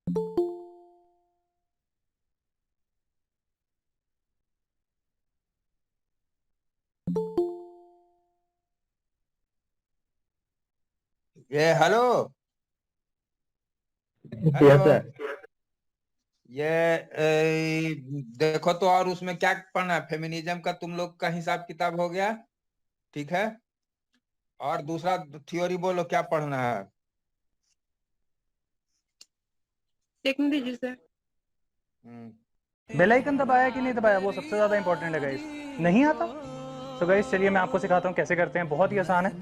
ये hello. Yes hello. Sir. ये देखो तो, और उसमें क्या पढ़ना है? फेमिनिज्म का तुम लोग का हिसाब किताब हो गया, ठीक है। और दूसरा थ्योरी बोलो, क्या पढ़ना है? देखने दीजिए सर। बेल आइकन दबाया कि नहीं दबाया, वो सबसे ज़्यादा इंपॉर्टेंट है गाइस। नहीं आता? सो गाइस चलिए मैं आपको सिखाता हूँ कैसे करते हैं, बहुत ही आसान है।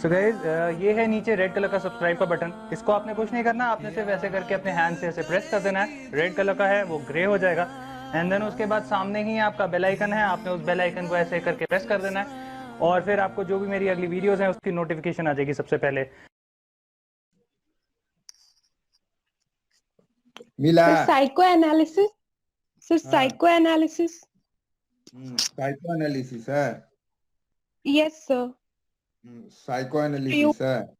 सो गाइस ये है नीचे रेड कलर का सब्सक्राइब का बटन। इसको आपने कुछ नहीं करना, आपने सिर्फ ऐसे करके अपने हैंड से ऐसे प्रेस कर देना है। रेड कलर का है वो ग्रे हो जाएगा। एंड देन उसके बाद सामने ही आपका बेल आइकन है, आपने उस बेल आइकन को ऐसे करके प्रेस कर देना है। और फिर आपको जो भी मेरी अगली वीडियोस हैं उसकी नोटिफिकेशन आ जाएगी सबसे पहले। मिला? Sir psychoanalysis. सर हाँ। Psychoanalysis. साइको एनालिसिस है। Yes sir. Psycho you. Analysis है।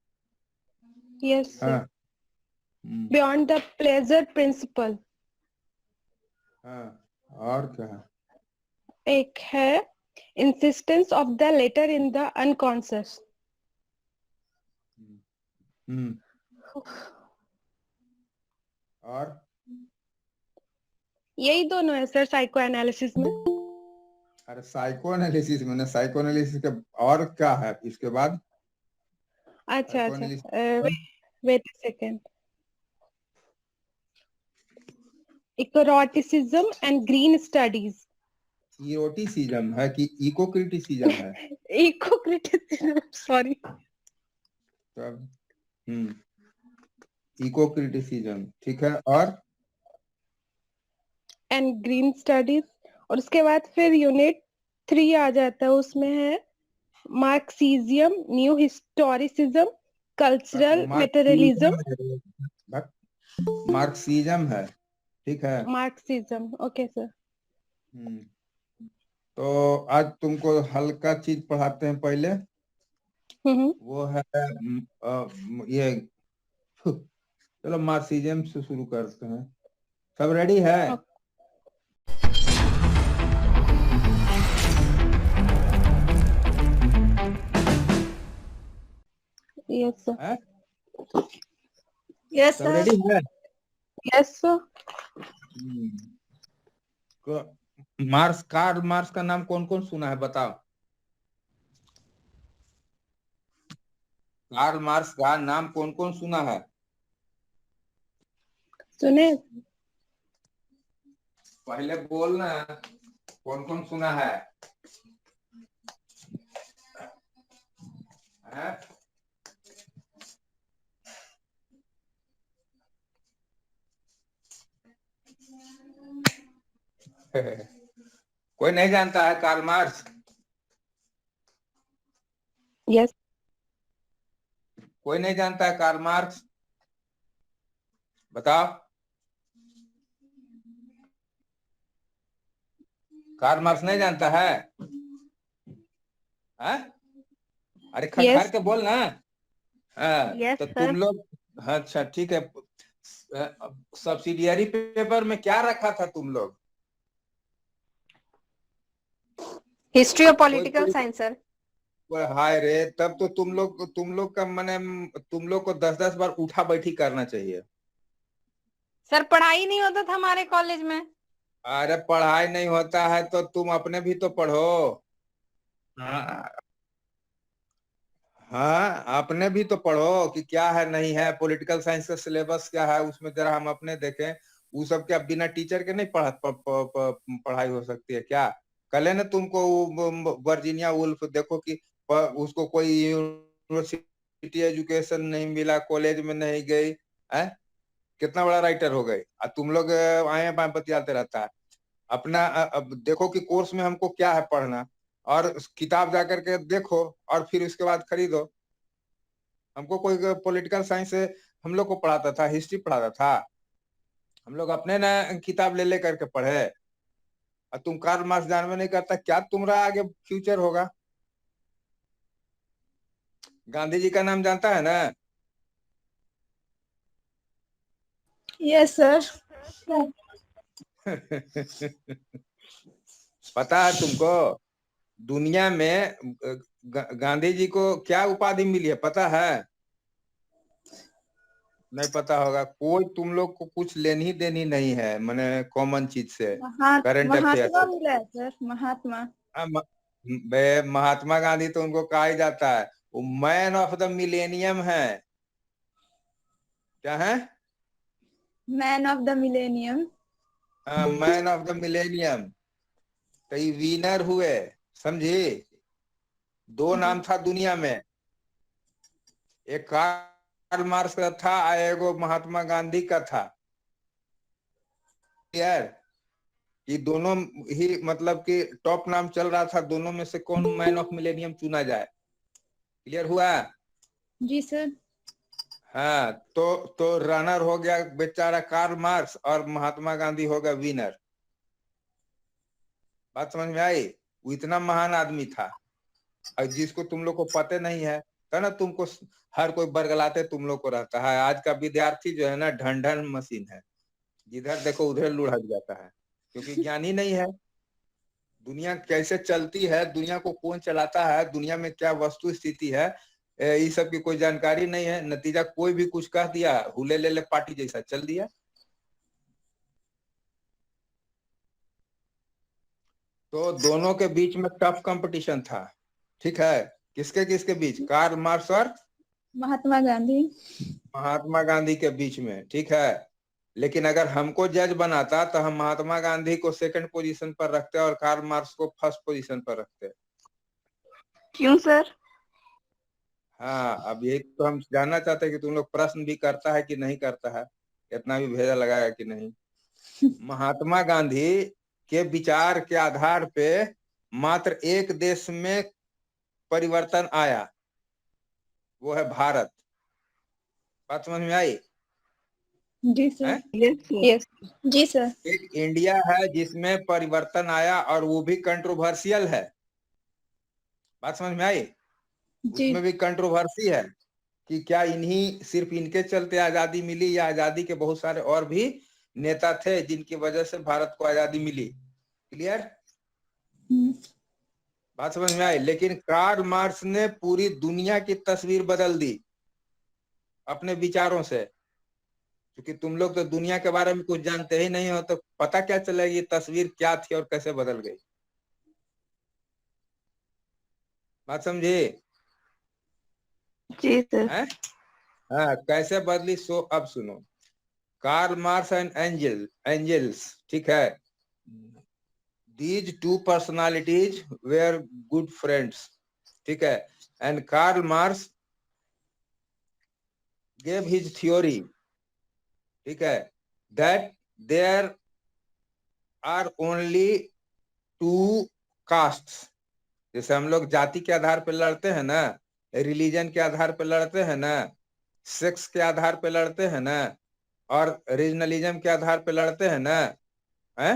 Yes sir. हाँ। Hmm, beyond the pleasure principle. हाँ। और क्या है? एक है insistence of the letter in the unconscious. Hmm. और यही दोनों है सर साइको एनालिसिस में। अरे साइको एनालिसिस में ना, साइको एनालिसिस के और क्या है इसके बाद? अच्छा साइको अच्छा। Analysis wait a second. इकोरोटिसिज्म and green studies. Eroticism है कि इको क्रिटिसिज्म है? Eco criticism, sorry. तब इको क्रिटिसिज्म, ठीक है। और एंड ग्रीन स्टडीज। और उसके बाद फिर यूनिट 3 आ जाता है, उसमें है Marxism, new historicism, cultural materialism. Marxism है, ठीक है। Marxism, okay sir. हम्म, तो आज तुमको हल्का चीज पढ़ाते हैं पहले। हम्म। वो है ये चलो मार्क्सिज्म से शुरू करते हैं। सब रेडी है? Yes sir. हैं? यस सब सर। रेडी है? Yes sir. Marx, Karl Marx का नाम कौन कौन सुना है, बताओ। कार्ल मार्क्स का नाम कौन कौन सुना है? सुने। पहले बोलना, कौन कौन सुना है? हैं? कोई नहीं जानता है कार्ल मार्क्स? यस। कोई नहीं जानता है कार्ल मार्क्स? बताओ। कार्ल मार्क्स नहीं जानता है? हैं? अरे खटखट यस। के बोल ना। हाँ, यस तो सर। तुम लोग, हाँ, अच्छा ठीक है। सब्सिडियरी पेपर में क्या रखा था तुम लोग? हिस्ट्री और कोई पॉलिटिकल कोई साइंस सर। हाय रे, तब तो तुम लोग का मने, तुम लोग को 10-10 बार उठा बैठी करना चाहिए। सर पढ़ाई नहीं होता था हमारे कॉलेज में। अरे पढ़ाई नहीं होता है तो तुम अपने भी तो पढ़ो। हाँ। हाँ, अपने भी तो पढ़ो कि क्या है नहीं है, पॉलिटिकल साइंस का सिलेबस क्या है उसमें, जरा हम अपने देखें। वो सब क्या बिना टीचर के नहीं पढ़ाई हो सकती है क्या? कल है ना तुमको वर्जीनिया वुल्फ देखो कि उसको कोई यूनिवर्सिटी एजुकेशन नहीं मिला, कॉलेज में नहीं गई है, कितना बड़ा राइटर हो गई। और तुम लोग आए बाएं बतियाते रहता है अपना। अब देखो कि कोर्स में हमको क्या है पढ़ना, और किताब जा करके देखो, और फिर उसके बाद खरीदो। हमको कोई पॉलिटिकल साइंस से हम लोग को पढ़ाता था, हिस्ट्री पढ़ाता था? हम लोग अपने ना किताब ले ले करके पढ़े। और तुम कार्ल मार्क्स जानवे नहीं करता, क्या तुम्हारा आगे फ्यूचर होगा? गांधी जी का नाम जानता है ना? Yes sir. पता है तुमको दुनिया में गांधी जी को क्या उपाधि मिली है पता है? नहीं पता होगा। कोई तुम लोग को कुछ लेनी देनी नहीं है मैंने कॉमन चीज से, करंट अफेयर महात्मा से। मिला है सर, महात्मा। महात्मा गांधी तो उनको कहा ही जाता है, वो मैन ऑफ द मिलेनियम है। क्या है? Man of the millennium. Man of the millennium. तो ये विनर हुए, समझी? दो नाम था दुनिया में, एक कार्ल मार्क्स का था और एगो महात्मा गांधी का था। यार ये दोनों ही मतलब कि टॉप नाम चल रहा था, दोनों में से कौन मैन ऑफ मिलेनियम चुना जाए। क्लियर हुआ? जी सर। हाँ तो रनर हो गया बेचारा कार्ल मार्क्स और महात्मा गांधी हो गया विनर। बात समझ में आई? वो इतना महान आदमी था और जिसको तुम लोग को पता नहीं है, तो ना तुमको हर कोई बरगलाते तुम लोग को रहता है। आज का विद्यार्थी जो है ना ढन ढन मशीन है, जिधर देखो उधर लुढ़क जाता है, क्योंकि ज्ञान ही नहीं है। दुनिया कैसे चलती है, दुनिया को कौन चलाता है, दुनिया में क्या वस्तु स्थिति है, इस सब की कोई जानकारी नहीं है। नतीजा कोई भी कुछ कह दिया, हुले ले ले पार्टी जैसा चल दिया। तो दोनों के बीच में टफ कंपटीशन था, ठीक है। किसके किसके बीच? कार्ल मार्क्स और महात्मा गांधी। महात्मा गांधी के बीच में, ठीक है। लेकिन अगर हमको जज बनाता तो हम महात्मा गांधी को सेकंड पोजीशन पर रखते और कार्ल मार्क्स को फर्स्ट पोजीशन पर रखते। क्यों सर? हाँ, अब यही तो हम जानना चाहते हैं कि तुम लोग प्रश्न भी करता है कि नहीं करता है, इतना भी भेजा लगाया कि नहीं। महात्मा गांधी के विचार के आधार पे मात्र एक देश में परिवर्तन आया, वो है भारत। बात समझ में आई? जी सर। यस जी सर। एक इंडिया है जिसमें परिवर्तन आया और वो भी कंट्रोवर्शियल है। बात समझ में आई? जी। उसमें भी कंट्रोवर्सी है कि क्या इन्हीं सिर्फ इनके चलते आजादी मिली या आजादी के बहुत सारे और भी नेता थे जिनकी वजह से भारत को आजादी मिली। क्लियर? बात समझ में आई? लेकिन कार्ल मार्क्स ने पूरी दुनिया की तस्वीर बदल दी अपने विचारों से। क्योंकि तुम लोग तो दुनिया के बारे में कुछ जानते ही नहीं हो, तो पता क्या चलेगा ये तस्वीर क्या थी और कैसे बदल गई। बात समझे? जी सर। हाँ, कैसे बदली सो अब सुनो। कार्ल मार्क्स एंड एंजल्स, ठीक है। These two personalities were good friends, ठीक है। And Karl Marx gave his theory, ठीक है, that there are only two castes। जैसे हम लोग जाति के आधार पर लड़ते हैं ना, रिलीजन के आधार पर लड़ते हैं ना, सेक्स के आधार पर लड़ते हैं ना, और रीजनलिज्म के आधार पर लड़ते हैं ना, है?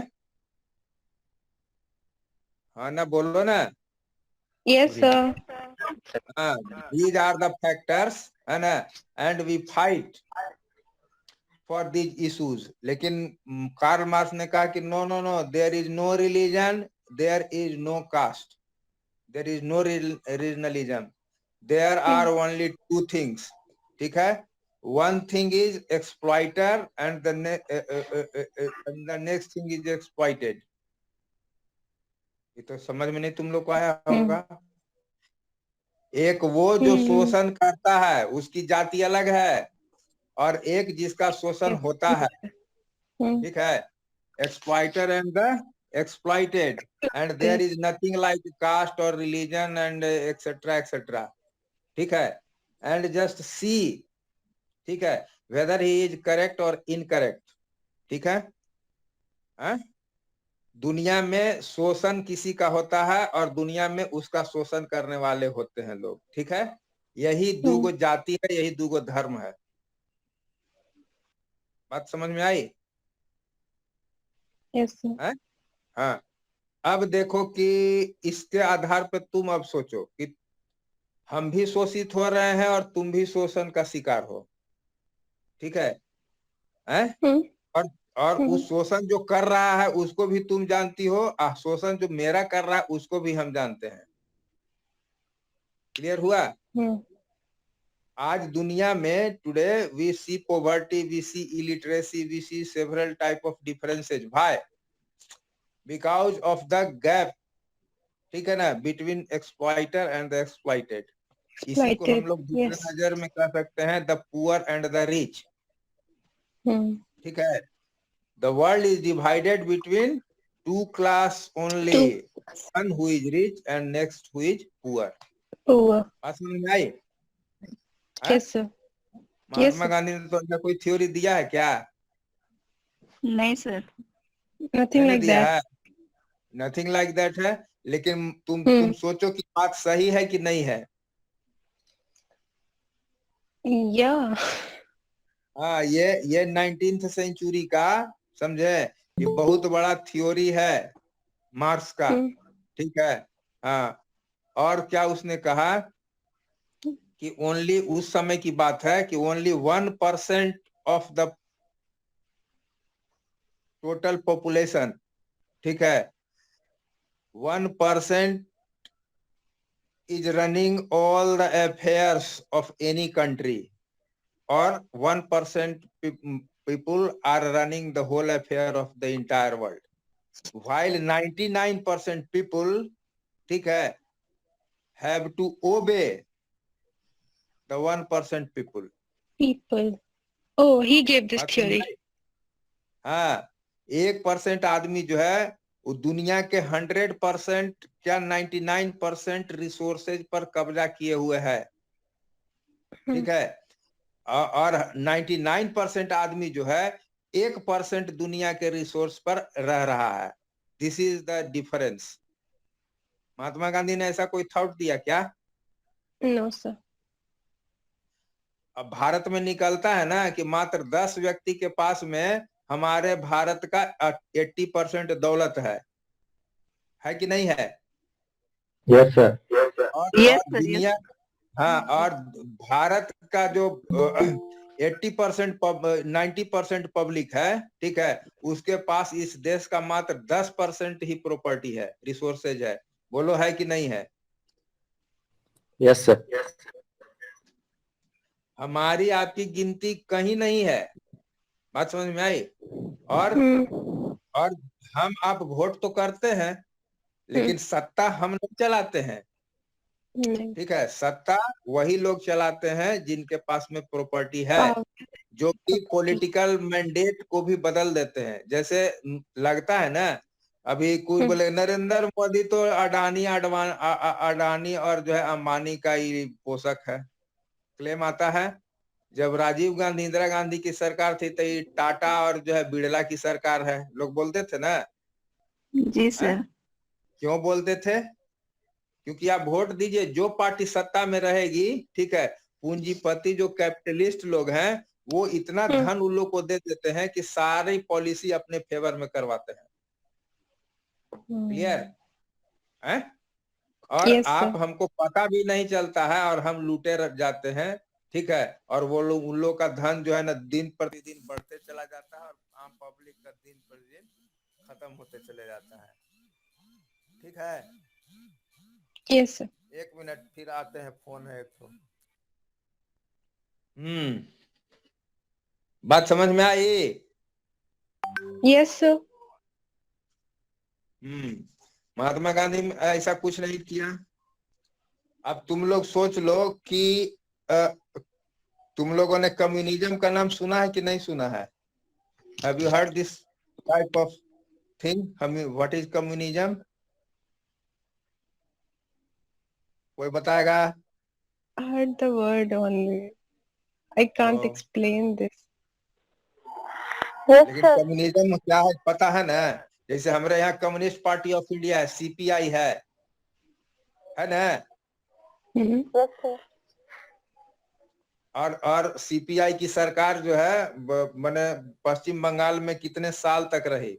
हाँ ना, बोलो ना। Yes sir. हाँ, these are the factors, है ना, and we fight for these issues। लेकिन कार्ल मार्क्स ने कहा कि no no no, there is no religion, there is no caste, there is no regionalism, there are only two things, ठीक है। One thing is exploiter and the next thing is exploited. ये तो समझ में नहीं तुम लोग को आया होगा। एक वो जो शोषण करता है उसकी जाति अलग है, और एक जिसका शोषण होता है, ठीक है। Exploiter and the exploited, and there is nothing like caste और रिलीजन एंड एक्सेट्रा एक्सेट्रा, ठीक है। एंड जस्ट सी, ठीक है, वेदर ही इज करेक्ट और इनकरेक्ट, ठीक है। दुनिया में शोषण किसी का होता है और दुनिया में उसका शोषण करने वाले होते हैं लोग, ठीक है। यही दूगो जाति है, यही दूगो धर्म है। बात समझ में आई? Yes sir. हाँ, अब देखो कि इसके आधार पर तुम अब सोचो कि हम भी शोषित हो रहे हैं और तुम भी शोषण का शिकार हो, ठीक है। हैं? हम्म, और उस शोषण जो कर रहा है उसको भी तुम जानती हो, शोषण जो मेरा कर रहा है उसको भी हम जानते हैं। क्लियर हुआ? आज दुनिया में today we see poverty, we see illiteracy, we see several type of differences. भाई बिकॉज ऑफ द गैप, ठीक है ना, between exploiter and the exploited. इसी को हम लोग दूसरे yes. नजर में कह सकते हैं the poor and the rich. ठीक है, the world is divided between two class only, one who is rich and next who is poor. बात समझ में आई? Yes, sir. महात्मा गांधी ने तो ऐसा कोई थ्योरी दिया है क्या? नहीं सर। Nothing मैंने like दिया that. है, नथिंग लाइक दैट है। लेकिन तुम सोचो कि बात सही है कि नहीं है। Yeah. हाँ, ये 19th सेंचुरी का, समझे, ये बहुत बड़ा थ्योरी है मार्क्स का। ठीक है, हाँ। और क्या उसने कहा कि ओनली, उस समय की बात है कि only 1% of the total population, ठीक है, 1% is running all the affairs of any country, or 1% people are running the whole affair of the entire world, while 99% people, ठीक है, have to obey the 1% people. Oh, he gave this theory. हाँ, 1% आदमी जो है वो दुनिया के 100% क्या 99% रिसोर्सेज पर कब्जा किए हुए है। ठीक है, और 99% आदमी जो है 1% दुनिया के रिसोर्स पर रह रहा है। This is the difference. Mahatma Gandhi ने ऐसा कोई थॉट दिया क्या? No, sir. अब भारत में निकलता है ना कि मात्र 10 व्यक्ति के पास में हमारे भारत का 80% दौलत है कि नहीं है? Yes sir. और दुनिया, हाँ, और भारत का जो 80% 90% पब्लिक है, ठीक है, उसके पास इस देश का मात्र 10% ही प्रॉपर्टी है, रिसोर्सेज है। बोलो है कि नहीं है? Yes sir. हमारी आपकी गिनती कहीं नहीं है। बात समझ में आई? और हम आप वोट तो करते हैं, लेकिन सत्ता हम नहीं चलाते हैं। ठीक है, सत्ता वही लोग चलाते हैं जिनके पास में प्रॉपर्टी है, जो कि पॉलिटिकल मैंडेट को भी बदल देते हैं। जैसे लगता है ना, अभी कुछ बोले नरेंद्र मोदी तो अडानी और जो है अंबानी का ही पोषक है, क्लेम आता है। जब राजीव गांधी, इंदिरा गांधी की सरकार थी तो ये टाटा और जो है बिड़ला की सरकार है, लोग बोलते थे ना। जी सर। क्यों बोलते थे? क्योंकि आप वोट दीजिए, जो पार्टी सत्ता में रहेगी, ठीक है, पूंजीपति जो कैपिटलिस्ट लोग हैं वो इतना धन उन लोग को दे देते हैं कि सारी पॉलिसी अपने फेवर में करवाते हैं। क्लियर है? और Yes, आप, sir. हमको पता भी नहीं चलता है और हम लूटे जाते हैं। ठीक है, और वो लोग, उन लोग का धन जो है ना दिन प्रतिदिन बढ़ते चला जाता है और आम पब्लिक का दिन प्रतिदिन खत्म होते चले जाता है। ठीक है, Yes, sir. एक मिनट, फिर आते हैं, फोन है एक तो। बात समझ में आई? Yes, sir. महात्मा गांधी ऐसा कुछ नहीं किया। अब तुम लोग सोच लो कि तुम लोगों ने कम्युनिज्म का नाम सुना है कि नहीं सुना है? Have you heard this type of thing? What is communism? कोई बताएगा? I heard the word only. I can't explain this. लेकिन कम्युनिज्म क्या है पता है ना? जैसे हमारे यहाँ कम्युनिस्ट पार्टी ऑफ इंडिया है, सीपीआई है ना? और सीपीआई की सरकार जो है माने पश्चिम बंगाल में कितने साल तक रही?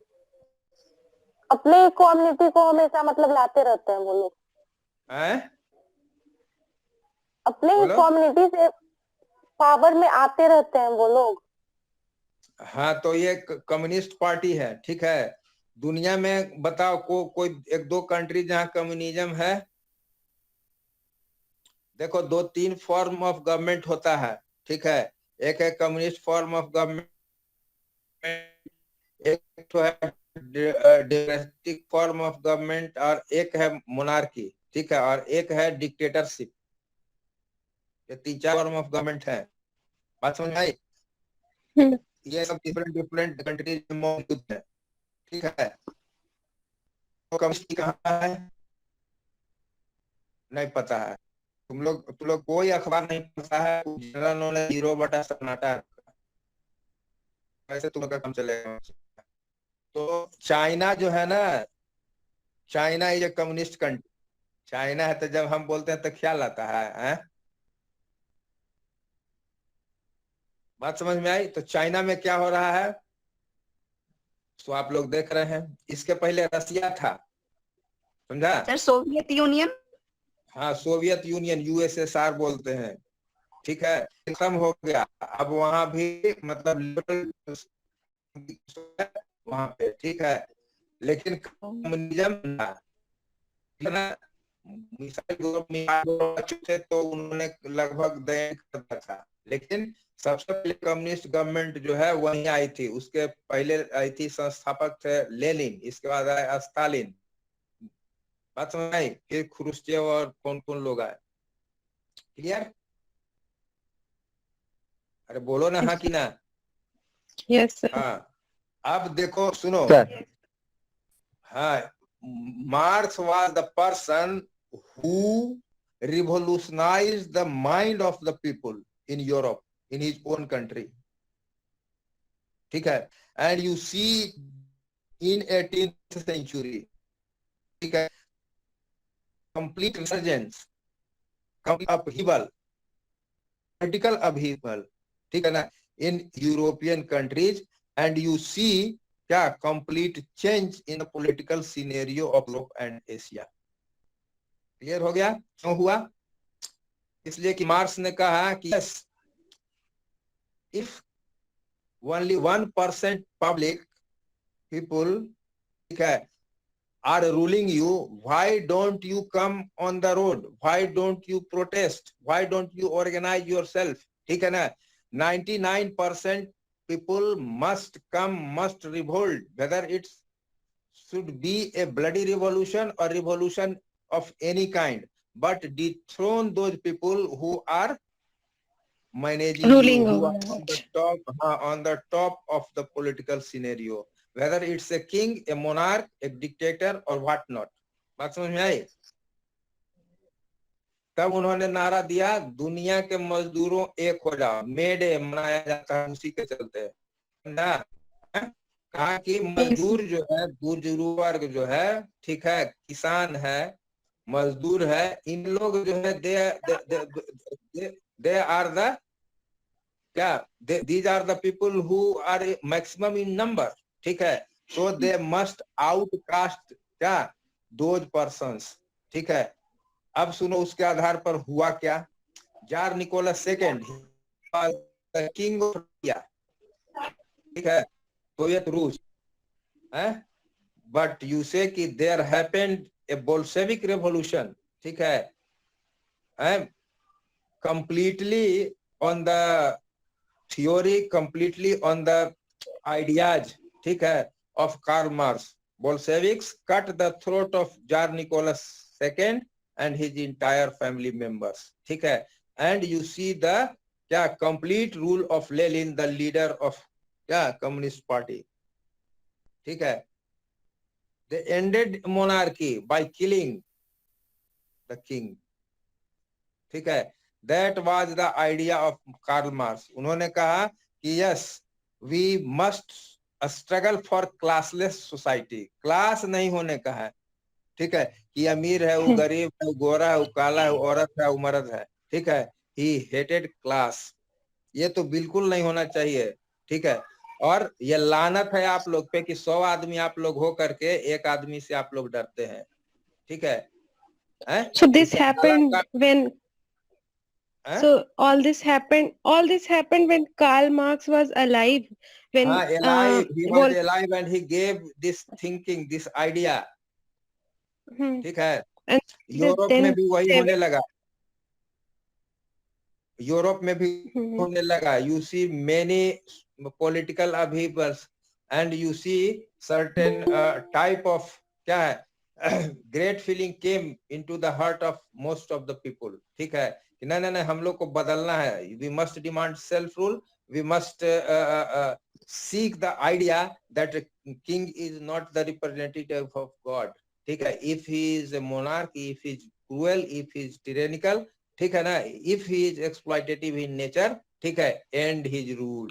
अपने कम्युनिटी को हमेशा मतलब लाते रहते हैं वो लोग। अपने कम्युनिटी से पावर में आते रहते हैं वो लोग। हाँ, तो ये कम्युनिस्ट पार्टी है, ठीक है। दुनिया में बताओ कोई एक दो कंट्री जहां कम्युनिज्म है? देखो, 2-3 फॉर्म ऑफ गवर्नमेंट होता है, ठीक है। एक है कम्युनिस्ट फॉर्म ऑफ गवर्नमेंट, एक तो है डेमोक्रेटिक फॉर्म ऑफ गवर्नमेंट, और एक है मोनार्की, ठीक है, और एक है डिक्टेटरशिप। ये 3-4 फॉर्म ऑफ गवर्नमेंट है। बात समझ में आई? हम्म। ये सब डिफरेंट डिफरेंट कंट्रीज में मौजूद है, ठीक है। तो कम्युनिस्ट कहाँ है? नहीं पता है। तुम लोग कोई अखबार नहीं पढ़ता है, जनरल नॉलेज 0/सन्नाटा है। वैसे तुम लोग का काम चलेगा। तो चाइना जो है ना, China is a communist country. China है, तो जब हम बोलते हैं तो ख्याल आता है? बात समझ में आई? तो चाइना में क्या हो रहा है तो आप लोग देख रहे हैं। इसके पहले रसिया था, समझा? Sir Soviet union. हाँ, सोवियत यूनियन, यूएसएसआर बोलते हैं, ठीक है। खत्म हो गया। अब वहां भी मतलब लिबरल वहां पे, ठीक है, लेकिन कम्युनिज्म ना, थे तो उन्होंने लगभग दया कर दिया था। लेकिन सबसे पहले कम्युनिस्ट गवर्नमेंट जो है वहीं आई थी। उसके पहले आई थी, संस्थापक थे लेनिन, इसके बाद आया स्टालिन। बात समझ आई? फिर क्रुश्चेव और कौन कौन लोग आए। क्लियर? अरे बोलो ना, हाँ कि ना? Yes sir. हाँ, अब देखो सुनो। सर। हाँ, marks was the person who revolutionized the mind of the people in Europe, in his own country, ठीक है। and you see in 18th century, ठीक है, complete resurgence, complete upheaval, political upheaval, ठीक है ना, in European countries, and you see क्या complete change in the political scenario of Europe and Asia। Clear हो गया क्यों हुआ? इसलिए कि मार्क्स ने कहा कि yes, if only 1% public people, ठीक है, are ruling you, why don't you come on the road, why don't you protest, why don't you organise yourself, ठीक है ना। 99% people must come, must revolt, whether it should be a bloody revolution or revolution of any kind, but dethrone those people who are managing you, Ruling who are over on the it. top, on the top of the political scenario, whether it's a king, a monarch, a dictator or what not। बात समझ में आई? तब उन्होंने नारा दिया, दुनिया के मजदूरों एक हो जाओ। मे डे मनाया जाता है उसी के चलते ना। कहा कि Yes. मजदूर जो है, गुर्जर वर्ग जो है, ठीक है, किसान है, मजदूर है, इन लोग जो है दे आर द क्या, these are the people who are maximum in number, ठीक है। तो दे मस्ट आउटकास्ट क्या, दोज पर्सन्स, ठीक है। अब सुनो उसके आधार पर हुआ क्या। Tsar Nicholas second, king of India, ठीक है, सोवियत रूस है। बट यू से कि there happened a Bolshevik revolution, ठीक है, completely on the theory, completely on the ideas, ठीक है, of Karl Marx। Bolsheviks cut the throat of Tsar Nicholas II and his entire family members, ठीक है। and you see the क्या, complete rule of Lenin, the leader of क्या, communist party, ठीक है। they ended monarchy by killing the king, ठीक है। That was the idea of Karl Marx। उन्होंने कहा कि yes, we must struggle for classless society। Class नहीं होने का है, ठीक है, कि अमीर है, वो गरीब है, वो गोरा है, वो काला है, वो औरत है, वो मर्द है, ठीक है। He hated class। ये तो बिल्कुल नहीं होना चाहिए, ठीक है। और ये लानत है आप लोग पे कि 100 आदमी आप लोग हो करके एक आदमी से आप लोग डरते हैं, ठीक है। So this happened when हैं? So all this happened when Karl Marx was alive, when हाँ, alive, he was Wol- alive and he gave this thinking, this idea. hmm, ठीक है, and यूरोप में then भी वही seven, होने लगा, Europe में भी hmm, होने लगा. You see many political upheavals and you see certain type of क्या है great feeling came into the heart of most of the people. ठीक है कि नहीं नहीं नहीं, हम लोग को बदलना है. We must demand self rule. We must seek the idea that a king is not the representative of God. ठीक है, if he is a monarch, if he is cruel, if he is tyrannical, ठीक है ना, if he is exploitative in nature, ठीक है, end his rule.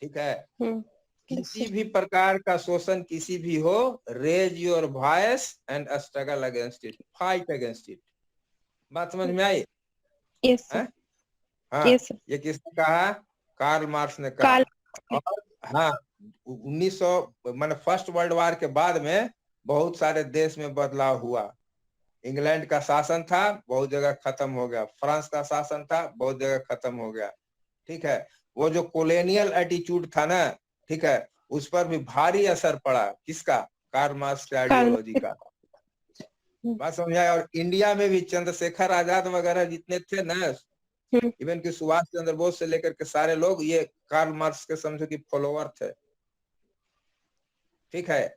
ठीक है, hmm, किसी भी प्रकार का शोषण किसी भी हो, raise your voice and struggle against it, fight against it. बात समझ में आई? yes sir, हैं? हाँ, yes sir. ये किसने कहा? कार्ल मार्क्स ने कहा. Karl, और हाँ, 1900 माने फर्स्ट वर्ल्ड वार के बाद में बहुत सारे देश में बदलाव हुआ. इंग्लैंड का शासन था, बहुत जगह खत्म हो गया. फ्रांस का शासन था, बहुत जगह खत्म हो गया. ठीक है, वो जो कोलोनियल एटीट्यूड था ना, ठीक है, उस पर भी भारी असर पड़ा. किसका? कार्ल मार्क्स के आइडियोलॉजी का. बात समझ आया? और इंडिया में भी चंद्रशेखर आजाद वगैरह जितने थे ना, इवन कि सुभाष चंद्र बोस से लेकर के सारे लोग ये कार्ल मार्क्स के समझो कि फॉलोअर थे. ठीक है,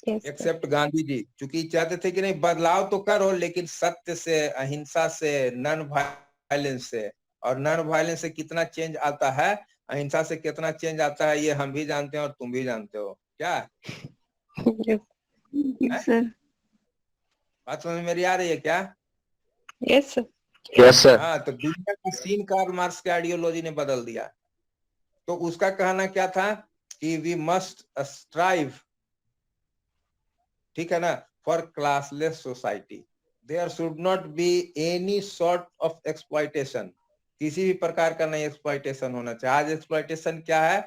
yes sir. Accept Gandhi ji, क्योंकि चाहते थे कि नहीं बदलाव तो करो लेकिन सत्य से, अहिंसा से, नॉन वायलेंस से. और नॉन वायलेंस से कितना चेंज आता है, अहिंसा से कितना चेंज आता है, ये हम भी जानते हैं और तुम भी जानते हो. क्या Yes, Yes, sir. बात समझ में मेरी आ रही है क्या? yes sir. Yes, sir. हाँ, तो दुनिया का सीन कार्ल मार्क्स के आइडियोलॉजी ने बदल दिया. तो उसका कहना क्या था कि वी मस्ट स्ट्राइव, ठीक है ना, for classless society. There should not be any sort of exploitation. किसी भी प्रकार का नहीं एक्सप्लॉइटेशन होना चाहिए. आज एक्सप्लॉइटेशन क्या है?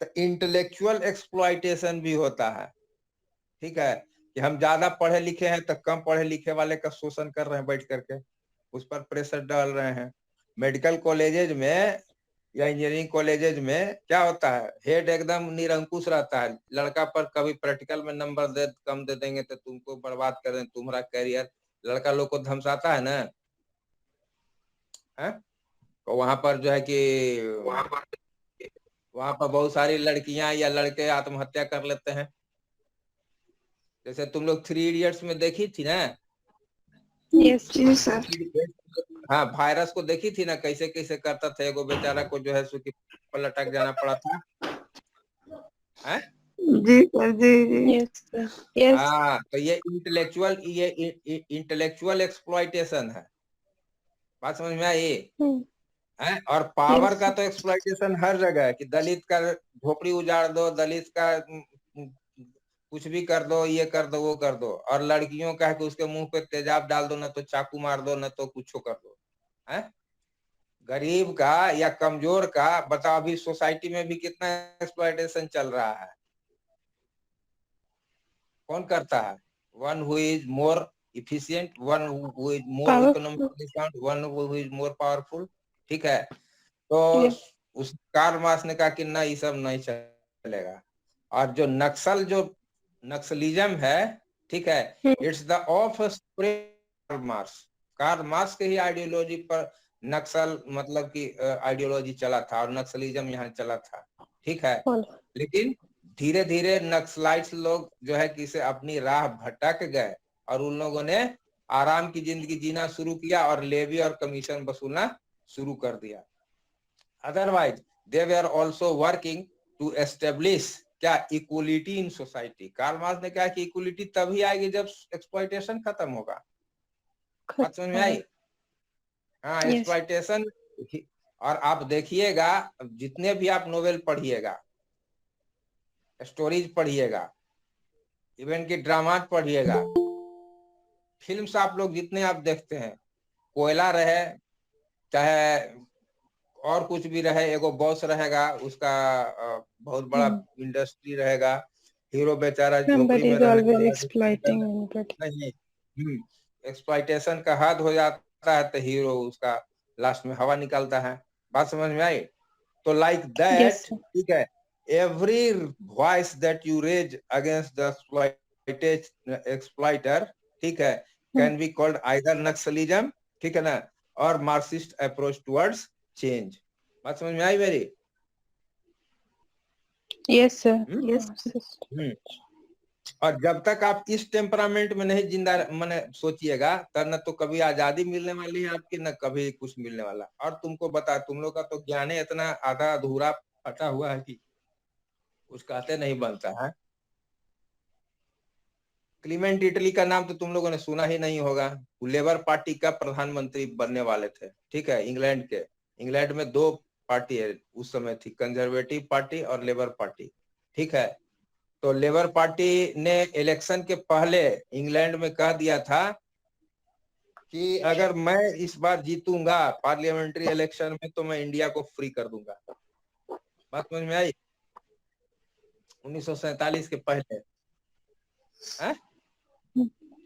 तो इंटेलेक्चुअल एक्सप्लॉइटेशन भी होता है. ठीक है, कि हम ज्यादा पढ़े लिखे हैं तो कम पढ़े लिखे वाले का शोषण कर रहे हैं बैठ करके, उस पर प्रेशर डाल रहे हैं. मेडिकल कॉलेजेज में या इंजीनियरिंग कॉलेजेज में क्या होता है, हेड एकदम निरंकुश रहता है. लड़का पर कभी प्रैक्टिकल में नंबर कम दे देंगे तो तुमको बर्बाद कर देंगे, तुम्हारा करियर. लड़का लोग को धमकाता है ना, है? तो वहां पर जो है कि वहां पर बहुत सारी लड़कियां या लड़के आत्महत्या कर लेते हैं. जैसे तुम लोग 3 इडियट्स में देखी थी ना, Yes, जी सर. हाँ, वायरस को देखी थी ना, कैसे कैसे करता था. एगो बेचारा को जो है सो कि पर लटक जाना पड़ा था. हैं? जी सर. जी जी. yes sir. Yes. हाँ, तो ये इंटेलेक्चुअल एक्सप्लॉइटेशन है. बात समझ में आई? Hmm. है? और पावर Yes, का sir. तो एक्सप्लॉइटेशन हर जगह है कि दलित का झोपड़ी उजाड़ दो, दलित का कुछ भी कर दो, ये कर दो, वो कर दो. और लड़कियों का है कि उसके मुंह पे तेजाब डाल दो, न तो चाकू मार दो, न तो कुछ कर दो. है? गरीब का या कमजोर का बताओ, अभी सोसाइटी में भी कितना एक्सप्लॉइटेशन चल रहा है. कौन करता है? One who is more efficient, one who is more Power. economically sound, one who is more powerful. ठीक है, तो Yes. उस कार्ल मार्क्स ने कहा कि ना, ये सब नहीं चलेगा. और जो नक्सलिज्म है, ठीक है, it's the of Karl Marx. Karl Marx के ही आइडियोलॉजी पर नक्सल मतलब कि आइडियोलॉजी चला था और नक्सलिज्म यहाँ चला था. ठीक है, लेकिन धीरे धीरे नक्सलाइट्स लोग जो है कि इसे अपनी राह भटक गए और उन लोगों ने आराम की जिंदगी जीना शुरू किया और लेवी और कमीशन वसूलना शुरू कर दिया. Otherwise they were also working to establish क्या, equality in society. Karl Marx ने कहा कि इक्वलिटी तभी आएगी जब एक्सप्लॉइटेशन खत्म होगा. बात समझ में आई? हाँ, एक्सप्लॉइटेशन. और आप देखिएगा, जितने भी आप नोवेल पढ़िएगा, स्टोरीज पढ़िएगा, इवन की ड्रामा पढ़िएगा, फिल्म्स आप लोग जितने आप देखते हैं, कोयला रहे चाहे और कुछ भी रहे, एगो बॉस रहेगा, उसका बहुत बड़ा इंडस्ट्री रहेगा, हीरो बेचारा झोपड़ी में रहेगा. नहीं, एक्सप्लॉइटेशन का हद हो जाता है तो हीरो उसका लास्ट में हवा निकालता है। बात समझ में आई? तो लाइक Yes, दैट, sir. ठीक है, every voice that you raise against the exploiter, ठीक है, can be called either naxalism, ठीक है ना, और मार्क्सिस्ट अप्रोच टुवर्ड्स चेंज। बात समझ में आई मेरी? Yes, sir. Yes. हम्म। और जब तक आप इस टेम्परामेंट में नहीं जिंदा मैंने सोचिएगा, तब न तो कभी आजादी मिलने वाली है आपकी, न कभी कुछ मिलने वाला। और तुमको बता, तुम लोग का तो ज्ञान ही इतना आधा अधूरा फटा हुआ है कि कुछ कहते नहीं बनता है। क्लीमेंट इटली का नाम तो तुम लोगों ने सुना ही नहीं होगा। वो लेबर पार्टी का प्रधानमंत्री बनने वाले थे, ठीक है, इंग्लैंड के। इंग्लैंड में दो पार्टी है उस समय थी, कंजर्वेटिव पार्टी और लेबर पार्टी, ठीक है। तो लेबर पार्टी ने इलेक्शन के पहले इंग्लैंड में कह दिया था कि अगर मैं इस बार जीतूंगा पार्लियामेंट्री इलेक्शन में तो मैं इंडिया को फ्री कर दूंगा। बात समझ में आई? 1947 के पहले है?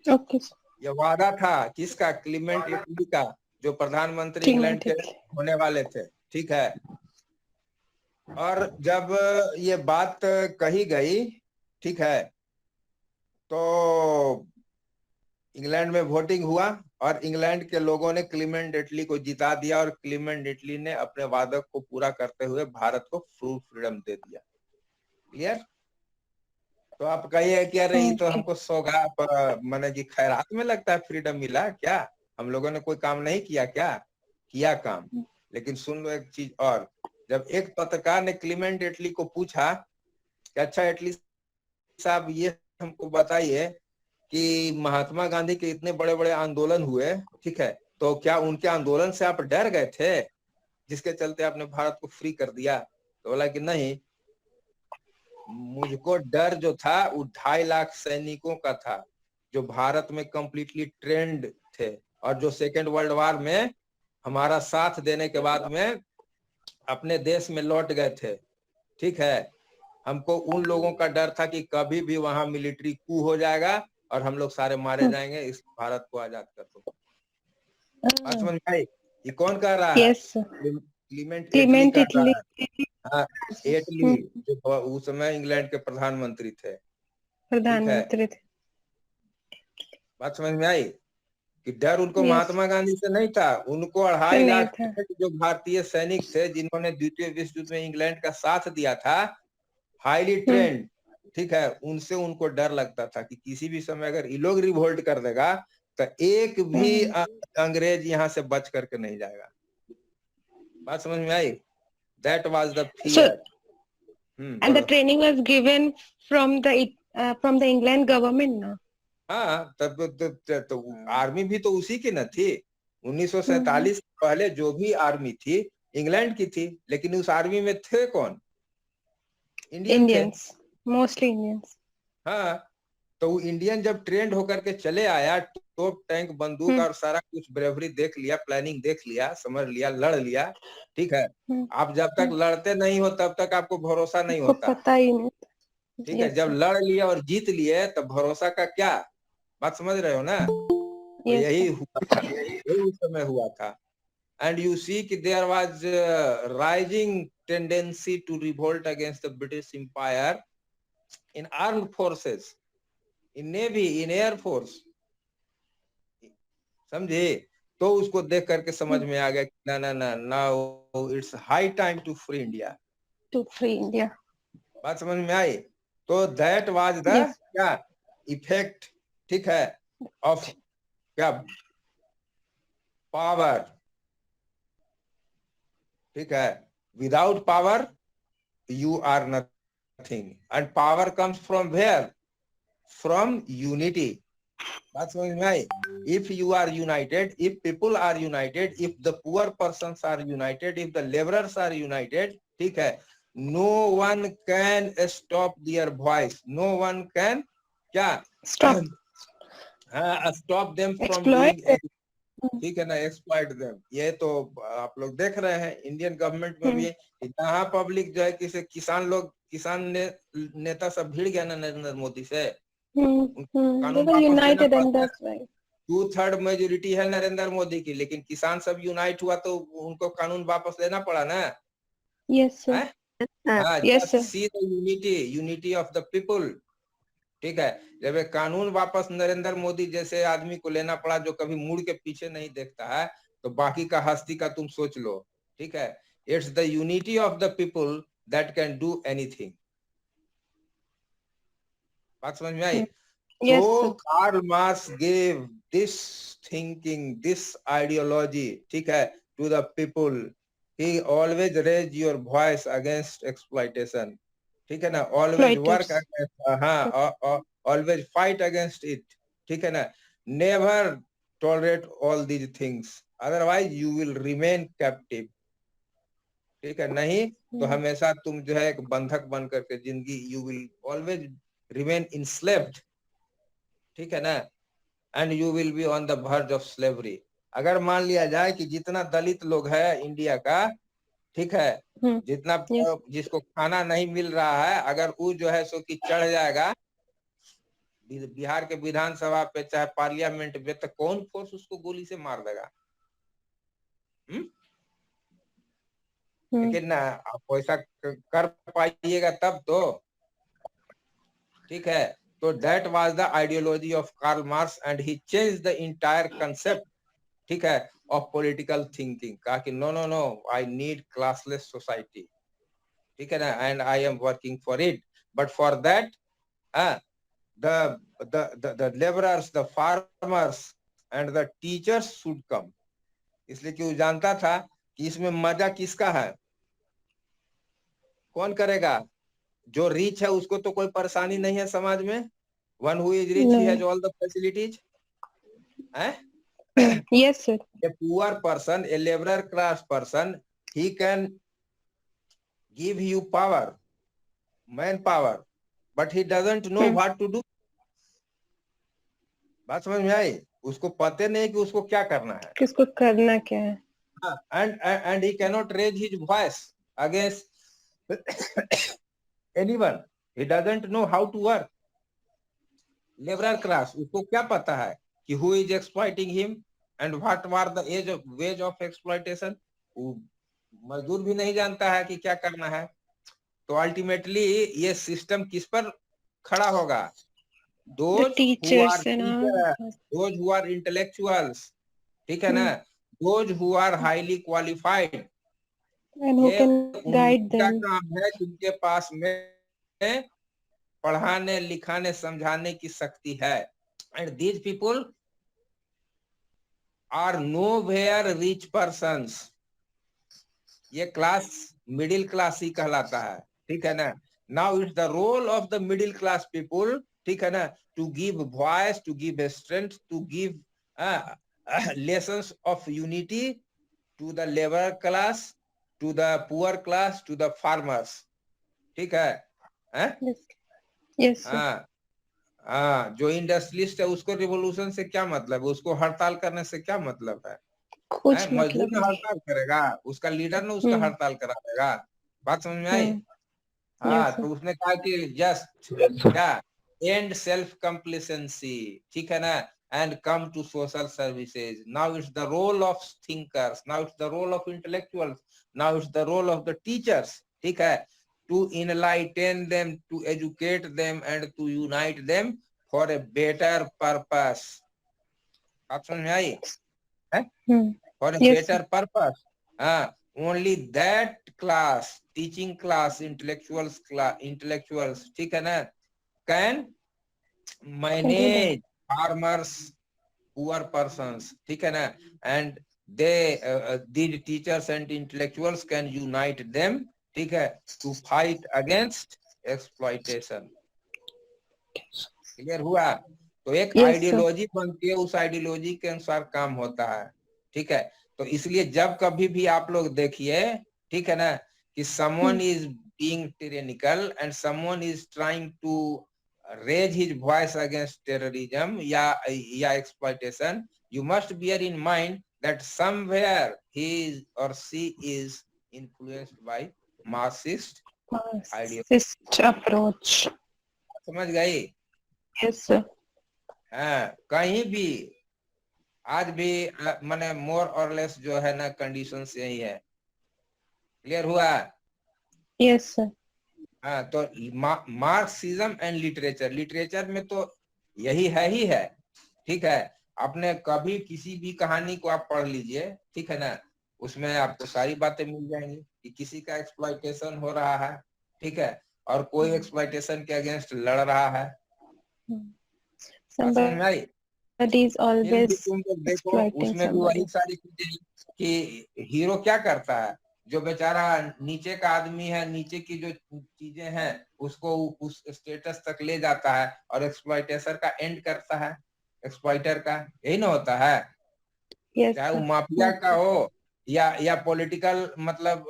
Okay, sir. ये वादा था किसका? क्लीमेंट इटली का, जो प्रधानमंत्री इंग्लैंड Clement के Italy. होने वाले थे, ठीक है। और जब ये बात कही गई, ठीक है, तो इंग्लैंड में वोटिंग हुआ और इंग्लैंड के लोगों ने क्लीमेंट इटली को जिता दिया, और क्लीमेंट इटली ने अपने वादे को पूरा करते हुए भारत को फुल फ्रीडम दे दिया। क्लियर? तो आप कहिए कि अरे ये तो Okay. हमको सौगात माने कि खैरात में लगता है फ्रीडम मिला क्या? हम लोगों ने कोई काम नहीं किया क्या? किया काम। लेकिन सुन लो एक चीज और, जब एक पत्रकार ने क्लीमेंट इटली को पूछा कि अच्छा इटली साहब ये हमको बताइए कि महात्मा गांधी के इतने बड़े बड़े आंदोलन हुए, ठीक है, तो क्या उनके आंदोलन से आप डर गए थे जिसके चलते आपने भारत को फ्री कर दिया? तो बोला कि नहीं, मुझको डर जो था वो 2.5 लाख सैनिकों का था जो भारत में कंप्लीटली ट्रेंड थे, और जो सेकेंड वर्ल्ड वॉर में हमारा साथ देने के बाद में अपने देश में लौट गए थे, ठीक है। हमको उन लोगों का डर था कि कभी भी वहां मिलिट्री कू हो जाएगा और हम लोग सारे मारे जाएंगे, इस भारत को आजाद कर दो। बात समझ में आई? ये कौन कह रहा है? Yes, sir. Clement Italy Clement कह रहा Italy. है। हाँ, इटली जो उस समय इंग्लैंड के प्रधानमंत्री थे, ठीक है। प्रधानमंत्री थे। बात समझ में आई? कि डर उनको Yes. महात्मा गांधी से नहीं था, उनको 2.5 नहीं लाख था। जो भारतीय सैनिक थे जिन्होंने द्वितीय विश्व युद्ध में इंग्लैंड का साथ दिया था, हाईली ट्रेंड, ठीक है, उनसे उनको डर लगता था कि किसी भी समय अगर ये लोग रिवोल्ट कर देगा तो एक भी अंग्रेज यहाँ से बच करके नहीं जाएगा। बात समझ में आई? That was the fear. And the training was given from the England government, no? हाँ, तब तो आर्मी भी तो उसी की न थी। 1947 से पहले जो भी आर्मी थी इंग्लैंड की थी, लेकिन उस आर्मी में थे कौन? इंडियन थे। Indians, mostly Indians. हाँ, तो वो इंडियन जब ट्रेंड होकर के चले आया, तोप टैंक बंदूक और सारा कुछ ब्रेवरी देख लिया, प्लानिंग देख लिया, समझ लिया, लड़ लिया, ठीक है। आप जब तक लड़ते नहीं हो तब तक आपको भरोसा नहीं आपको होता, पता ही नहीं। ठीक है। Yes, जब sir. लड़ लिए और जीत लिए तब भरोसा का क्या? बात समझ रहे हो ना? तो Yes, यही sir. हुआ था, यही उस समय हुआ था। एंड यू सी कि there was rising tendency to revolt against the British empire in armed forces, in navy, in air force. समझे? तो उसको देख करके समझ में आ गया कि ना ना ना, now it's high time to free India. To free India. बात समझ में आई? तो दैट वाज द Yes. क्या इफेक्ट, ठीक है, ऑफ क्या पावर, ठीक है। Without power you are nothing, and power comes from where? From unity. बात समझ में आई? If you are united, if people are united, if the poor persons are united, if the laborers are united, ठीक है, no one can stop their voice, no one can क्या Stop. stop them from Exploit. doing, ठीक है ना, exploit them। ये तो आप लोग देख रहे हैं इंडियन गवर्नमेंट में भी, जहाँ पब्लिक जो है किसी किसान नेता सब भिड़ गया ना नरेंद्र मोदी से, They कानून were वापस लेना united and पड़ता है। that's why. 2/3 मेजोरिटी है नरेंद्र मोदी की, लेकिन किसान सब यूनाइट हुआ तो उनको कानून वापस लेना पड़ा ना। Yes sir. हैं? सर हाँ, Yes, just sir. See the unity of the people. ठीक है, जब ये कानून वापस नरेंद्र मोदी जैसे आदमी को लेना पड़ा जो कभी मुड़ के पीछे नहीं देखता है, तो बाकी का हस्ती का तुम सोच लो। ठीक है, it's the unity of the people that can do anything. बात समझ में आई? Yes, So sir. Karl Marx gave this thinking, this ideology, ठीक है, to the people. He always raise your voice against exploitation. ठीक है ना, always work Exploiters. against, always fight against it. ठीक है ना, never tolerate all these things. Otherwise you will remain captive. ठीक है, नहीं तो हमेशा तुम जो है एक बंधक बन करके जिंदगी, you will always remain enslaved. ठीक है ना, and you will be on the verge of slavery. अगर मान लिया जाए कि जितना दलित लोग है इंडिया का, ठीक है, जितना Yes. जिसको खाना नहीं मिल रहा है, अगर वो जो है सो कि चढ़ जाएगा बिहार के विधानसभा पे चाहे पार्लियामेंट पे, तो कौन फोर्स उसको गोली से मार देगा? लेकिन ना आप वैसा कर पाइएगा तब तो। ठीक है, तो that was the ideology of Karl Marx and he change the entire concept, ठीक है, ऑफ पॉलिटिकल थिंकिंग। कहा कि no no no, I need classless society. ठीक है ना, and I am working for it, but for that the laborers, the farmers and the teachers should come। इसलिए कि वो जानता था कि इसमें मजा किसका है, कौन करेगा? जो रिच है उसको तो कोई परेशानी नहीं है समाज में। One who is rich, he has all the facilities. Yes, sir. A poor person, a laborer class person, he can give you power, manpower, but he doesn't know what to do। बात समझ में आई? उसको पता नहीं कि उसको क्या करना है, किसको करना क्या है। and he cannot raise his voice against anyone। he doesn't know how to work। laborer class, उसको क्या पता है कि who is exploiting him and what were the wage of exploitation। वो मजदूर भी नहीं जानता है कि क्या करना है। तो अल्टीमेटली ये सिस्टम किस पर खड़ा होगा? those who are teachers, those who are intellectuals, ठीक है ना, those who are highly qualified, and who can guide उनका them। काम है जिनके पास में पढ़ाने लिखाने समझाने की शक्ति है। and these people are nowhere rich persons। ये क्लास मिडिल क्लास ही कहलाता है। ठीक है ना, now it's the role of the middle class people, ठीक है ना, to give voice, to give strength, to give lessons of unity to the labour class, to the poor class, to the farmers. ठीक है? Yes, sir. हाँ हाँ, जो industrialist है उसको रिवोल्यूशन से क्या मतलब है, उसको हड़ताल करने से क्या मतलब है? कुछ मजदूर मतलब ने नहीं। हड़ताल करेगा, उसका लीडर ने उसका हड़ताल करा देगा। बात समझ में आई? हाँ, Yes, sir. तो उसने कहा कि जस्ट Yes, sir. क्या एंड सेल्फ कंप्लेसेंसी, ठीक है ना, and come to social services. Now it's the role of thinkers, now it's the role of intellectuals, now it's the role of the teachers, ठीक है, to enlighten them, to educate them and to unite them for a better purpose. बात समझ में आई? For a Yes, better purpose। only that class, teaching class, intellectuals, ठीक है ना, can manage farmers, poor persons, ठीक है ना, and they these teachers and intellectuals can unite them, ठीक है, to fight against exploitation। Clear हुआ? तो एक Yes, sir. आइडियोलॉजी बनती है, उस आइडियोलॉजी के अनुसार काम होता है। ठीक है, तो इसलिए जब कभी भी आप लोग देखिए, ठीक है ना, कि someone is being tyrannical and someone is trying to raise his voice against terrorism या exploitation, you must bear in mind that somewhere he is or she is influenced by Marxist ideology। Marxist approach। समझ गई? Yes, sir. हाँ, कहीं भी आज भी माने मोर और लेस जो है ना कंडीशंस यही है। क्लियर हुआ? Yes sir. हाँ, तो मार्क्सिज्म एंड लिटरेचर, लिटरेचर में तो यही है। ठीक है, आपने कभी किसी भी कहानी को आप पढ़ लीजिए, ठीक है ना, उसमें आपको सारी बातें मिल जाएंगी कि किसी का एक्सप्लॉइटेशन हो रहा है, ठीक है, और कोई एक्सप्लॉइटेशन के अगेंस्ट लड़ रहा है। बात समझ में आई? Somebody is फिल्म भी always तुम लोग देखो, exploiting उसमें भी वही somebody. सारी चीजें कि हीरो क्या करता है, जो बेचारा नीचे का आदमी है, नीचे की जो चीजें हैं उसको उस स्टेटस तक ले जाता है और एक्सप्लॉइटेशन का एंड करता है, एक्सप्लॉइटर का। यही ना होता है, Yes चाहे वो sir. माफिया Yes का sir. हो या पॉलिटिकल मतलब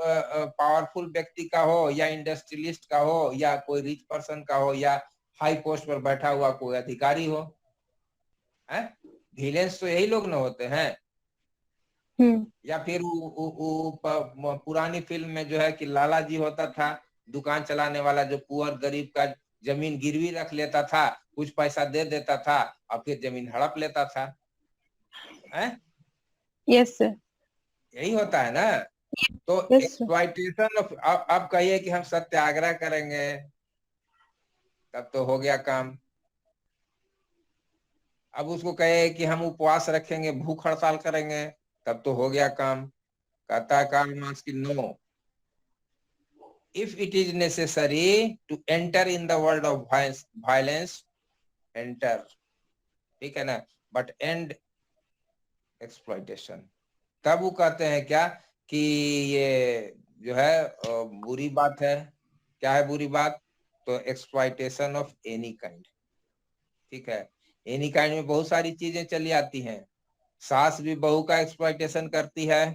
पावरफुल व्यक्ति का हो, या इंडस्ट्रियलिस्ट का हो, या कोई रिच पर्सन का हो, या हाई पोस्ट पर बैठा हुआ कोई अधिकारी हो, है? विलेंस तो यही लोग ना होते हैं। या फिर पुरानी फिल्म में जो है कि लाला जी होता था, दुकान चलाने वाला, जो पुअर गरीब का जमीन गिरवी रख लेता था, कुछ पैसा दे देता था और फिर जमीन हड़प लेता था, है? Yes sir. यही होता है ना। तो Yes sir. एक्सप्लॉइटेशन ऑफ, अब कहिए कि हम सत्याग्रह करेंगे तब तो हो गया काम। अब उसको कहे कि हम उपवास रखेंगे, भूख हड़ताल करेंगे, तब तो हो गया काम। कहता है कार्ल मार्क्स की no, if it is necessary to enter in the world of violence, enter, ठीक है ना, but end exploitation। तब वो कहते हैं क्या कि ये जो है बुरी बात है। क्या है बुरी बात? तो एक्सप्लॉइटेशन ऑफ एनी काइंड, ठीक है। एनी काइंड में बहुत सारी चीजें चली आती हैं। सास भी बहू का एक्सप्लॉइटेशन करती है,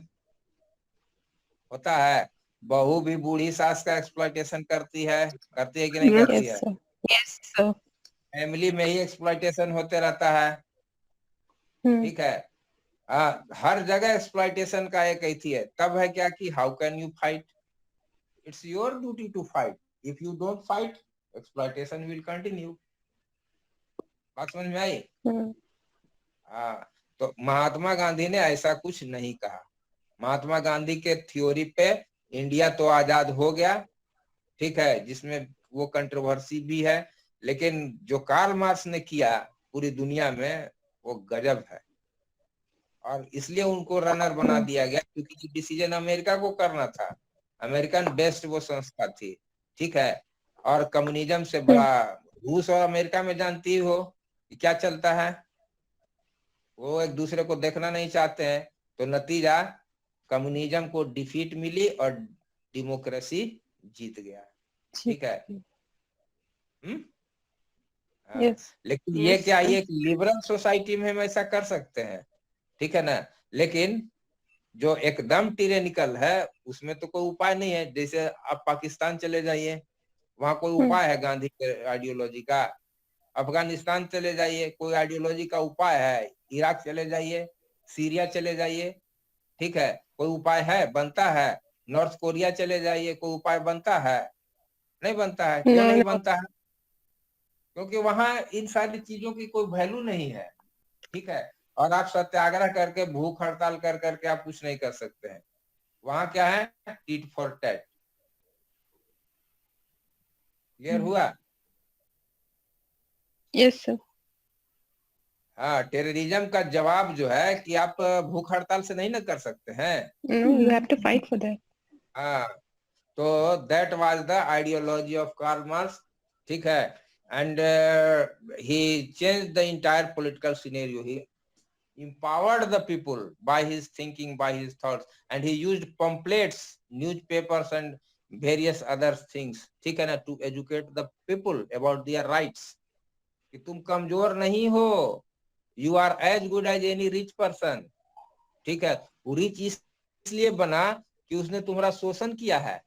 होता है। बहू भी बूढ़ी सास का एक्सप्लॉइटेशन करती है कि नहीं Yes. करती Yes है? sir. Yes sir. फैमिली में ही एक्सप्लॉइटेशन होते रहता है, ठीक है। हर जगह एक्सप्लॉइटेशन का एक ही है। तब है क्या कि how can you fight? It's your duty to fight. If you don't fight, exploitation will continue. बात समझ में आई? हाँ, तो महात्मा गांधी ने ऐसा कुछ नहीं कहा। महात्मा गांधी के थ्योरी पे इंडिया तो आजाद हो गया, ठीक है, जिसमें वो कंट्रोवर्सी भी है, लेकिन जो कार्ल मार्क्स ने किया पूरी दुनिया में वो गजब है। और इसलिए उनको रनर बना दिया गया क्योंकि डिसीजन अमेरिका को करना था। अमेरिकन बेस्ट वो संस्था थी, ठीक है। और कम्युनिज्म से बड़ा रूस और अमेरिका में जानती हो कि क्या चलता है, वो एक दूसरे को देखना नहीं चाहते हैं। तो नतीजा कम्युनिज्म को डिफीट मिली और डेमोक्रेसी जीत गया, ठीक है। हाँ, Yes. लेकिन ये Yes, क्या, sir. ये एक लिबरल सोसाइटी में हम ऐसा कर सकते हैं, ठीक है ना। लेकिन जो एकदम टिरेनिकल है उसमें तो कोई उपाय नहीं है। जैसे आप पाकिस्तान चले जाइए, वहां कोई उपाय है गांधी के आइडियोलॉजी का? अफगानिस्तान चले जाइए, कोई आइडियोलॉजी का उपाय है? इराक चले जाइए, सीरिया चले जाइए, ठीक है, कोई उपाय है, बनता है? नॉर्थ कोरिया चले जाइए, कोई उपाय बनता है? नहीं बनता है। क्यों No नहीं no. बनता है? क्योंकि वहां इन सारी चीजों की कोई वैल्यू नहीं है, ठीक है। और आप सत्याग्रह करके, भूख हड़ताल कर करके आप कुछ नहीं कर सकते हैं। वहां क्या है, टीट फॉर टैट। क्लियर हुआ? Yes sir. हाँ, टेररिज्म का जवाब जो है कि आप भूख हड़ताल से नहीं ना कर सकते हैं। No, you have to fight for that. हाँ, तो that was the ideology of Karl Marx, ठीक है। And he change the entire political scenario. He empowered the people by his thinking, by his thoughts, and he used pamphlets, newspapers and various other things, ठीक है ना, to educate the people about their rights, कि तुम कमजोर नहीं हो, you are as good as any rich person, ठीक है। वो रिच इसलिए बना कि उसने तुम्हारा शोषण किया है,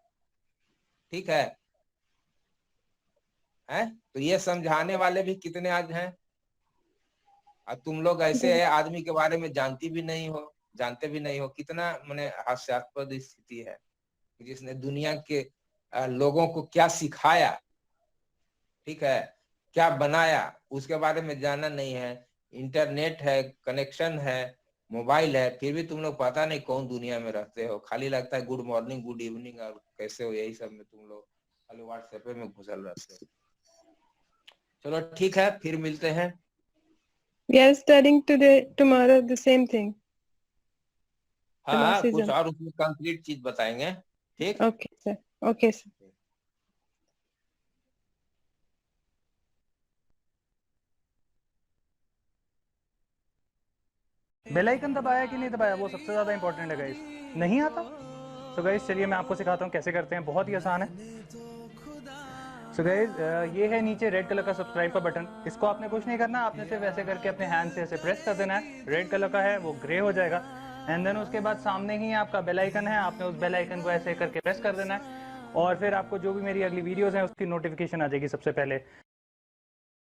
ठीक है। तो ये समझाने वाले भी कितने आज हैं, और तुम लोग ऐसे आदमी के बारे में जानते भी नहीं हो। कितना माने हास्यास्पद स्थिति है, जिसने दुनिया के लोगों को क्या सिखाया, ठीक है, क्या बनाया, उसके बारे में जाना नहीं है। इंटरनेट है, कनेक्शन है, मोबाइल है, फिर भी तुम लोग पता नहीं कौन दुनिया में रहते हो। खाली लगता है गुड मॉर्निंग गुड इवनिंग और कैसे हो, यही सब में तुम लोग खाली व्हाट्सएप में घुसल रहते हो। चलो ठीक है, फिर मिलते हैं। We are studying today, tomorrow the same thing. The हाँ, कुछ Marxism. और उसमें कंक्रीट चीज बताएंगे। ठीक। Okay, sir. Okay, sir. Bell icon दबाया कि नहीं दबाया, वो सबसे ज्यादा इंपॉर्टेंट है गाइस। नहीं आता सो गाइस चलिए मैं आपको सिखाता हूँ कैसे करते हैं, बहुत ही आसान है। सो गाइस ये है नीचे रेड कलर का सब्सक्राइब का बटन, इसको आपने कुछ नहीं करना, आपने सिर्फ ऐसे करके अपने हैंड से ऐसे प्रेस कर देना है। रेड कलर का है वो ग्रे हो जाएगा एंड देन उसके बाद सामने ही आपका बेल आइकन है, आपने उस बेल आइकन को ऐसे करके प्रेस कर देना है और फिर आपको जो भी मेरी अगली वीडियोस हैं उसकी नोटिफिकेशन आ जाएगी सबसे पहले।